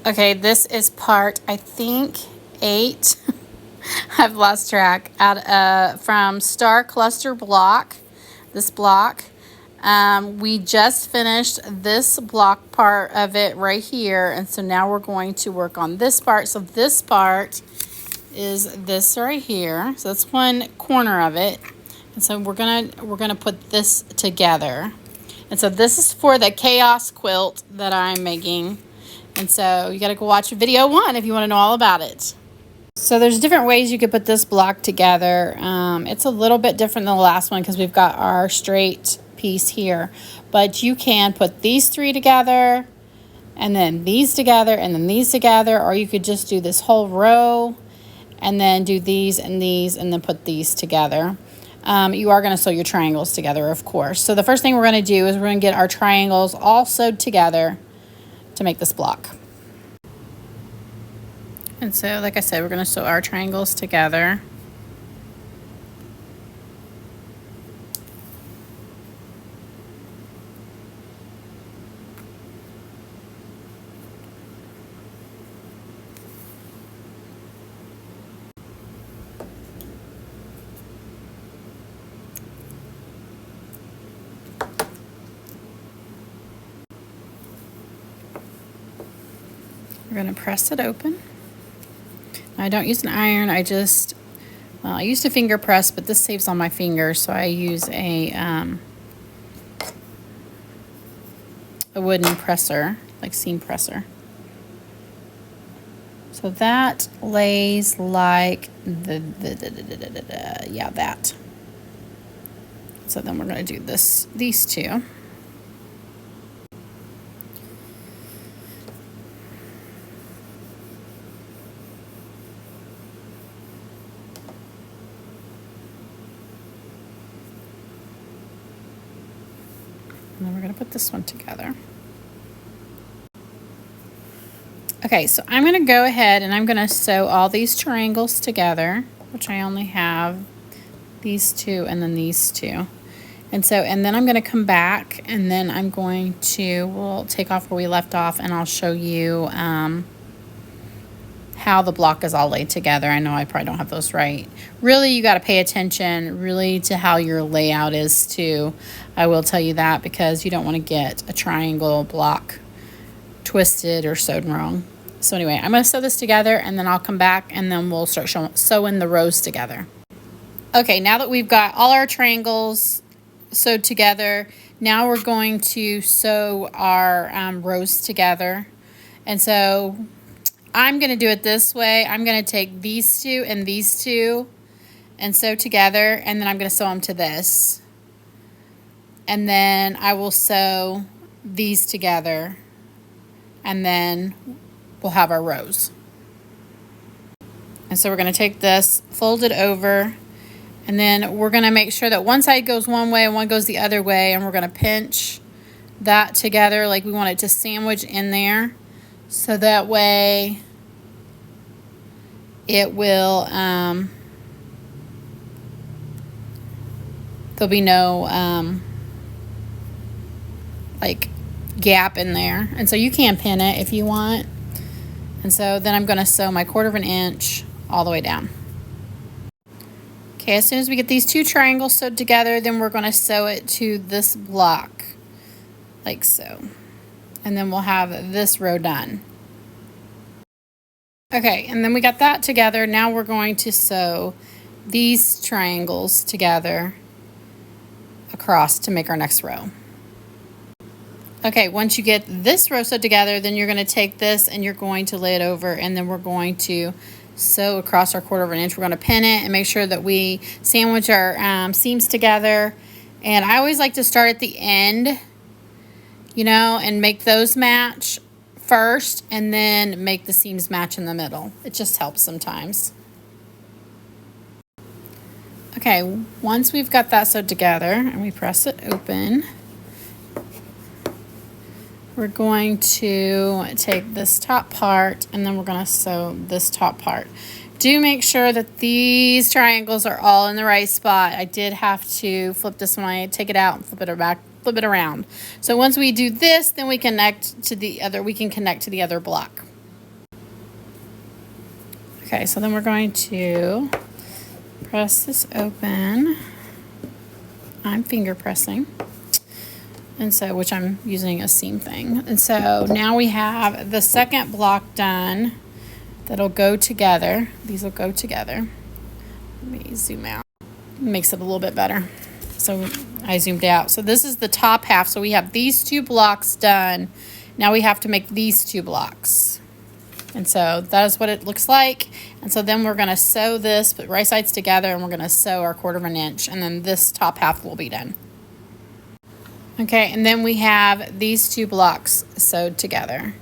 Okay, this is part, I think, 8. I've lost track. From Star Cluster Block, this block. We just finished this block part of it right here, and so now we're going to work on this part. So this part is this right here. So that's one corner of it, and so we're gonna put this together. And so this is for the chaos quilt that I'm making. And so you got to go watch video 1 if you want to know all about it. So there's different ways you could put this block together. It's a little bit different than the last one because we've got our straight piece here. But you can put these 3 together, and then these together, and then these together. Or you could just do this whole row, and then do these, and then put these together. You are going to sew your triangles together, of course. So the first thing we're going to do is we're going to get our triangles all sewed together to make this block. And so, like I said, we're going to sew our triangles together. We're going to press it open. I don't use an iron. I used a finger press, but this saves on my fingers, so I use a wooden presser, like seam presser. So that lays like yeah, that. So then we're going to do these 2. And then we're going to put this one together. Okay, so I'm going to go ahead and I'm going to sew all these triangles together, which I only have these 2 and then these 2. And then I'm going to come back, and then I'm going to, we'll take off where we left off, and I'll show you how the block is all laid together. I know I probably don't have those right. Really, you got to pay attention really to how your layout is too. I will tell you that, because you don't want to get a triangle block twisted or sewed wrong. So anyway, I'm going to sew this together, and then I'll come back, and then we'll start sewing the rows together. Okay, now that we've got all our triangles sewed together, now we're going to sew our rows together. And so I'm going to do it this way. I'm going to take these 2 and these 2 and sew together, and then I'm going to sew them to this. And then I will sew these together, and then we'll have our rows. And so we're going to take this, fold it over, and then we're going to make sure that one side goes one way and one goes the other way, and we're going to pinch that together like we want it to sandwich in there, so that way it will, there'll be no like gap in there. And so you can pin it if you want. And so then I'm going to sew my 1/4 inch all the way down. Okay, as soon as we get these 2 triangles sewed together, then we're going to sew it to this block, like so. And then we'll have this row done. Okay, and then we got that together. Now we're going to sew these triangles together across to make our next row. Okay, once you get this row sewed together, then you're going to take this and you're going to lay it over, and then we're going to sew across our 1/4 inch. We're going to pin it and make sure that we sandwich our seams together. And I always like to start at the end, you know, and make those match first, and then make the seams match in the middle. It just helps sometimes. Okay, once we've got that sewed together and we press it open, we're going to take this top part, and then we're going to sew this top part. Do make sure that these triangles are all in the right spot. I did have to flip this one, take it out and flip it back, flip it around. So once we do this, then we connect to the other, we can connect to the other block. Okay, so then we're going to press this open. I'm finger pressing. And so, which I'm using a seam thing. And so now we have the second block done that'll go together. These will go together. Let me zoom out. Makes it a little bit better. So I zoomed out. So this is the top half. So we have these 2 blocks done. Now we have to make these 2 blocks. And so that is what it looks like. And so then we're gonna sew this, put right sides together, and we're gonna sew our 1/4 inch, and then this top half will be done. Okay, and then we have these 2 blocks sewed together.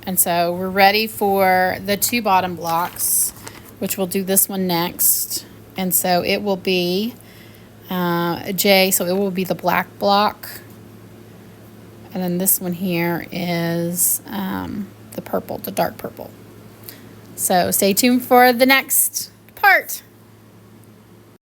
And so we're ready for the 2 bottom blocks, which we'll do this one next. And so it will be a J, so it will be the black block. And then this one here is the purple, the dark purple. So stay tuned for the next